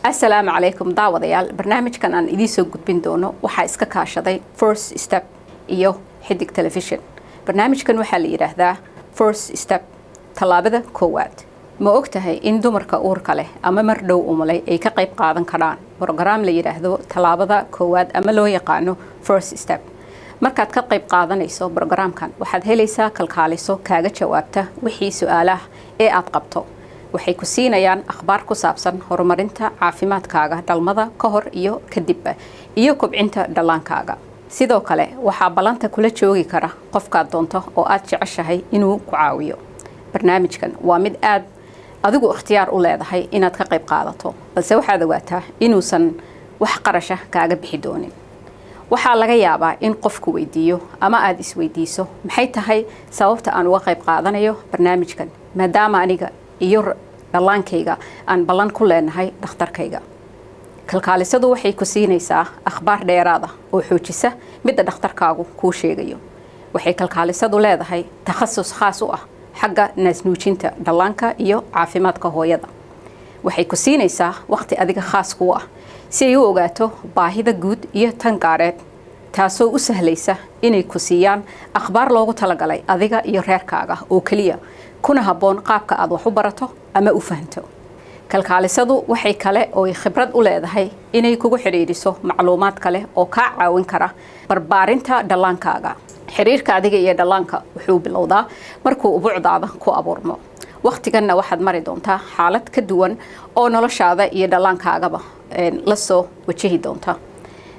السلام عليكم daawadayaal barnaamijkan aan idin soo gudbin doono waxa iska kaashaday First Step iyo Xidig Television. Barnaamijkan waxa la yiraahdaa First Step talaabada koowaad. Ma ogtahay in dumarka uurka leh ama mar dhow umulay ay ka qayb qaadan karaan program la yiraahdo talaabada koowaad ama loo yaqaano First Step. Markaad ka qayb qaadanayso programkan waxaad helaysaa kalkaaliso kaaga jawaabta wixii su'aalaha ee aad qabto. waxay ku siinayaan akhbaar ku saabsan horumarinta caafimaadkaaga dhalmada ka hor iyo kadib iyo kobcinta dhallaankaaga. Sidoo kale waxaa balanta kula joogi kara qofka doonto oo aad jeceshahay inuu ku caawiyo. Barnaamijkan waa mid aad adigu ikhtiyaar u leedahay inaad ka qayb qaadato, balse waxaad ogaataa inuusan wax qarash ah kaaga bixi doonin. waxaa laga yaabaa in qofku weydiiyo ama aad isweydiiso maxay tahay sababta aan uga qayb qaadanayo barnaamijkan maadaama aniga iyo dhallaankayga aan ballan ku leenahay dhakhtarkayga. Kalkaalisadu waxay ku siinaysaa akhbaar dheeraad ah oo xoojisa midda dhakhtarkaagu kuu sheegayo. Waxay kalkaalisadu leedahay takhasus khaas u ah xagga naasnuujinta dhallaanka iyo caafimaadka hooyada. waxay ku siinaysaa waqti adiga khaas ku ah si ay u ogaato baahida guud iyo tan gaareed, taasoo u sahlaysa inay ku siiyaan akhbaar loogu talagalay adiga iyo reerkaaga oo kaliya kuna habboon qaabka aad wax u barato ama u fahanto. Kalkaalisadu waxay kale oo khibrad u leedahay inay kugu xiriiriso macluumaad kale oo ka caawin kara barbaarinta dhallaankaaga. xiriirka adiga iyo dhallaanka wuxuu bilowdaa markuu ubucdaada ku abuurmo. waqtiganna waxaad mari doontaa xaalad ka duwan oo noloshaada iyo dhallaankaagaba la soo wajahi doonta.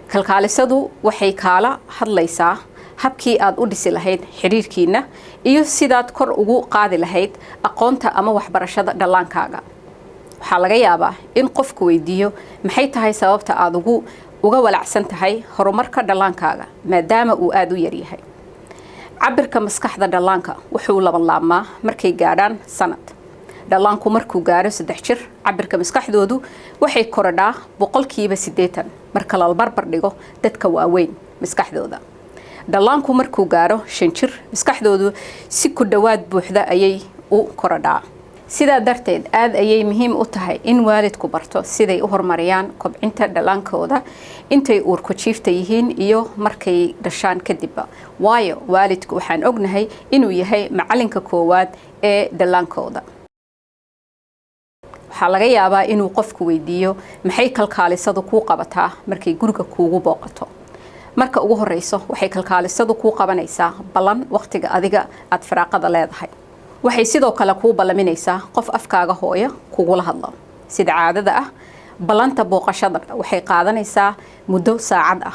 Kalkaalisadu waxay kaala hadlaysaa habkii aad u dhisi lahayd xiriirkiina iyo sidaad kor ugu qaadi lahayd aqoonta ama waxbarashada dhallaankaaga. waxaa laga yaabaa in qofku weydiiyo maxay tahay sababta aad uga walacsan tahay horumarka dhallaankaaga maadaama uu aad u yar yahay. cabirka maskaxda dhallaanka wuxuu labanlaabmaa markay gaadhaan sanad. dhallaanku markuu gaaro 3 jir cabirka maskaxdoodu waxay korodhaa 80% marka la barbar dhigo dadka waaweyn maskaxdooda. dhallaanku markuu gaaro 5 jir maskaxdoodu si ku dhawaad buuxda ayay u korodhaa. sidaa darteed aad ayay muhiim u tahay in waalidku barto siday u horumariyaan kobcinta dhallaankooda intay uurku jiifta yihiin iyo markay dhashaan kadibba, waayo waalidku waxaan ognahay inuu yahay macalinka koowaad ee dhallaankooda. waxaa laga yaabaa inuu qofku weydiiyo maxay kalkaalisadu kuu qabataa markay guriga kuugu booqato. marka ugu horeyso waxay kalkaalisadu kuu qabanaysaa ballan waqtiga adiga aad firaaqada leedahay. waxay sidoo kale kuu ballaminaysaa qof afkaaga hooyo kugula hadlo. sida caadada ah ballanta booqashada waxay qaadanaysaa muddo saacad ah.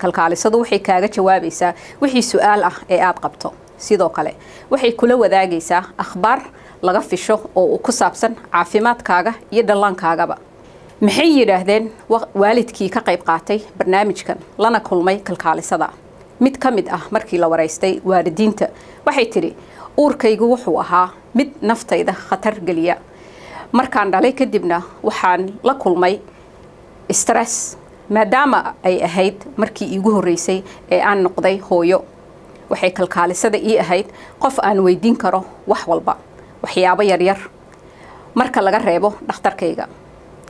kalkaalisadu waxay kaaga jawaabaysaa wixii su'aal ah ee aad qabto. sidoo kale waxay kula wadaagaysaa akhbaar laga fisho oo ku saabsan caafimaadkaaga iyo dhallaankaagaba. maxay yiraahdeen waalidkii ka qayb qaatay barnaamijkan lana kulmay kalkaalisada? mid ka mid ah markii la wareystay waalidiinta waxay tiri uurkaygu wuxuu ahaa mid naftayda khatar geliya. markaan dhalay kadibna waxaan la kulmay stress maadaama ay ahayd markii iigu horeysay ee aan noqday hooyo. waxay kalkaalisada ii ahayd qof aan weydiin karo wax walba, waxyaabo yaryar marka laga reebo dhakhtarkayga.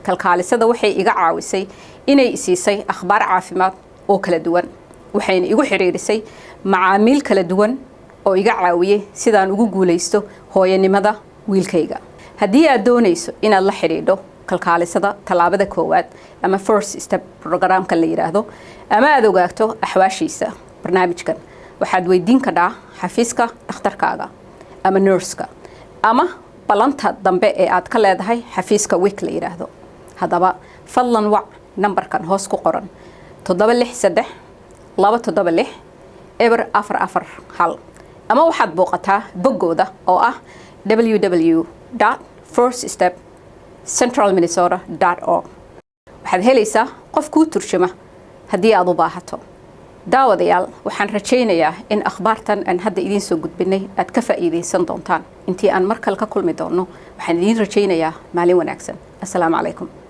kalkaalisada waxay iga caawisay inay siisay akhbaar caafimaad oo kala duwan. waxayna igu xiriirisay macaamiil kala duwan oo iga caawiyay sidaan ugu guuleysto hooyanimada wiilkayga. haddii aad doonayso inaad la xiriidho kalkaalisada talaabada koowaad ama First Step programka la yiraahdo ama aad ogaato axwaashiisa barnaamijkan, waxaad weydiin kartaa xafiiska dhakhtarkaaga ama nurse-ka ama balanta dambe ee aad ka leedahay xafiiska WIC la yiraahdo. haddaba fadlan wac nambarkan hoos ku qoran 763 276 441 ama waxaad booqataa boggooda oo ah www.firststepcentralminnesota.org. waxaad helaysaa qof kuu turjuma haddii aad u baahato. daawadayaal waxaan rajaynayaa in akhbaartan aan hadda idiin soo gudbinay aad ka faa'iideysan doontaan. intii aan mar kale ka kulmi doono waxaan idiin rajaynayaa maalin wanaagsan. assalaamu calaykum.